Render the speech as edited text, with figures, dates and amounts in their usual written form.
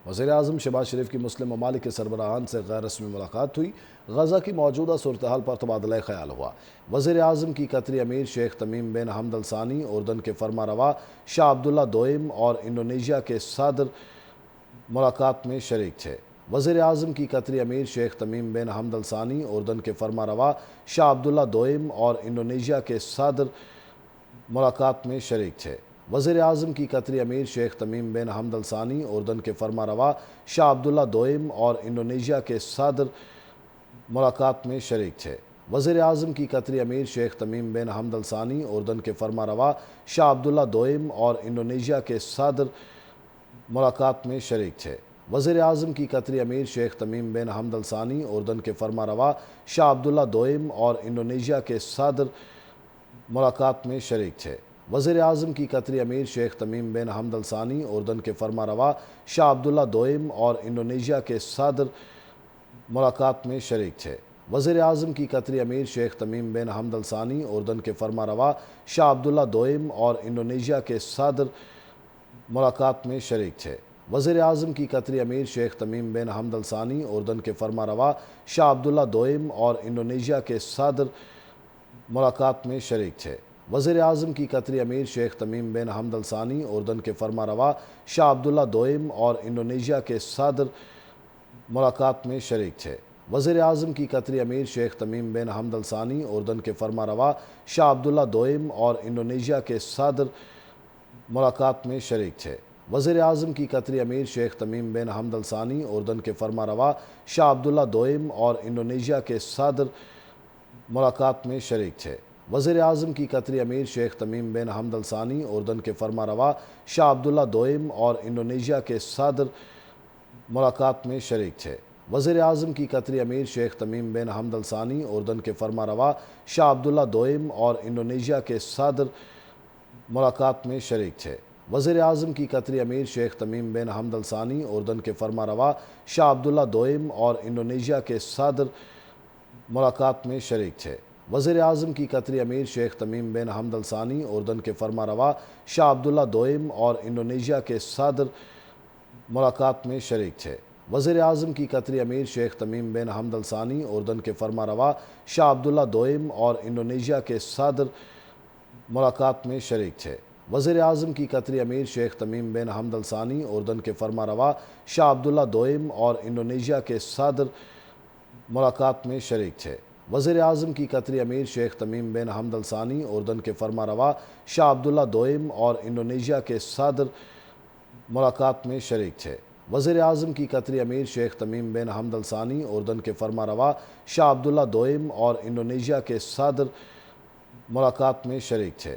وزیراعظم شہباز شریف کی مسلم ممالک کے سربراہان سے غیر رسمی ملاقات ہوئی۔ غزہ کی موجودہ صورتحال پر تبادلہ خیال ہوا۔ وزیراعظم کی قطری امیر شیخ تمیم بن حمد الثانی، اردن کے فرما روا شاہ عبداللہ دوئم اور انڈونیشیا کے صدر ملاقات میں شریک تھے۔ وزیراعظم کی قطری امیر شیخ تمیم بن حمد الثانی، اردن کے فرما روا شاہ عبداللہ دوئم اور انڈونیشیا کے صدر ملاقات میں شریک تھے۔ وزیراعظم کی قطری امیر شیخ تمیم بن حمد الثانی، اردن کے فرما روا شاہ عبداللہ دوئم اور انڈونیشیا کے صدر ملاقات میں شریک تھے۔ وزیراعظم کی قطری امیر شیخ تمیم بن حمد الثانی، اردن کے فرما روا شاہ عبداللہ دوئم اور انڈونیشیا کے صدر ملاقات میں شریک تھے۔ وزیراعظم کی قطری امیر شیخ تمیم بن حمد الثانی، اردن کے فرما روا شاہ عبداللہ دوئم اور انڈونیشیا کے صدر ملاقات میں شریک تھے۔ وزیراعظم کی قطری امیر شیخ تمیم بن حمد الثانی، اردن کے فرما روا شاہ عبداللہ دوئم اور انڈونیشیا کے صدر ملاقات میں شریک تھے۔ وزیراعظم کی قطری امیر شیخ تمیم بن حمد الثانی، اردن کے فرما روا شاہ عبداللہ دوئم اور انڈونیشیا کے صدر ملاقات میں شریک تھے۔ وزیراعظم کی قطری امیر شیخ تمیم بن حمد الثانی، اردن کے فرما روا شاہ عبداللہ دوئم اور انڈونیشیا کے صدر ملاقات میں شریک تھے۔ وزیراعظم کی قطری امیر شیخ تمیم بن حمد الثانی، اردن کے فرما روا شاہ عبداللہ دوئم اور انڈونیشیا کے صدر ملاقات میں شریک تھے۔ وزیراعظم کی قطری امیر شیخ تمیم بن حمد الثانی، اردن کے فرما روا شاہ عبداللہ دوئم اور انڈونیشیا کے صدر ملاقات میں شریک تھے۔ وزیراعظم کی قطری امیر شیخ تمیم بن حمد الثانی، اردن کے فرما روا شاہ عبداللہ دوئم اور انڈونیشیا کے صدر ملاقات میں شریک تھے۔ وزیراعظم کی قطری امیر شیخ تمیم بن حمد الثانی، اردن کے فرما روا شاہ عبداللہ دوئم اور انڈونیشیا کے صدر ملاقات میں شریک تھے۔ وزیراعظم کی قطری امیر شیخ تمیم بن حمد الثانی، اردن کے فرما روا شاہ عبداللہ دوئم اور انڈونیشیا کے صدر ملاقات میں شریک تھے۔ وزیراعظم کی قطری امیر شیخ تمیم بن حمد الثانی، اردن کے فرما روا شاہ عبداللہ دوئم اور انڈونیشیا کے صدر ملاقات میں شریک تھے۔ وزیراعظم کی قطری امیر شیخ تمیم بن حمد الثانی، اردن کے فرما روا شاہ عبداللہ دوئم اور انڈونیشیا کے صدر ملاقات میں شریک تھے۔ وزیراعظم کی قطری امیر شیخ تمیم بن حمد الثانی، اردن کے فرما روا شاہ عبداللہ دوئم اور انڈونیشیا کے صدر ملاقات میں شریک تھے۔ وزیراعظم کی قطری امیر شیخ تمیم بن حمد الثانی، اردن کے فرما روا شاہ عبداللہ دوئم اور انڈونیشیا کے صدر ملاقات میں شریک تھے۔ وزیراعظم کی قطری امیر شیخ تمیم بن حمد الثانی، اردن کے فرما روا شاہ عبداللہ دوئم اور انڈونیشیا کے صدر ملاقات میں شریک تھے۔ وزیراعظم کی قطری امیر شیخ تمیم بن حمد الثانی، اردن کے فرما روا شاہ عبداللہ دوئم اور انڈونیشیا کے صدر ملاقات میں شریک تھے۔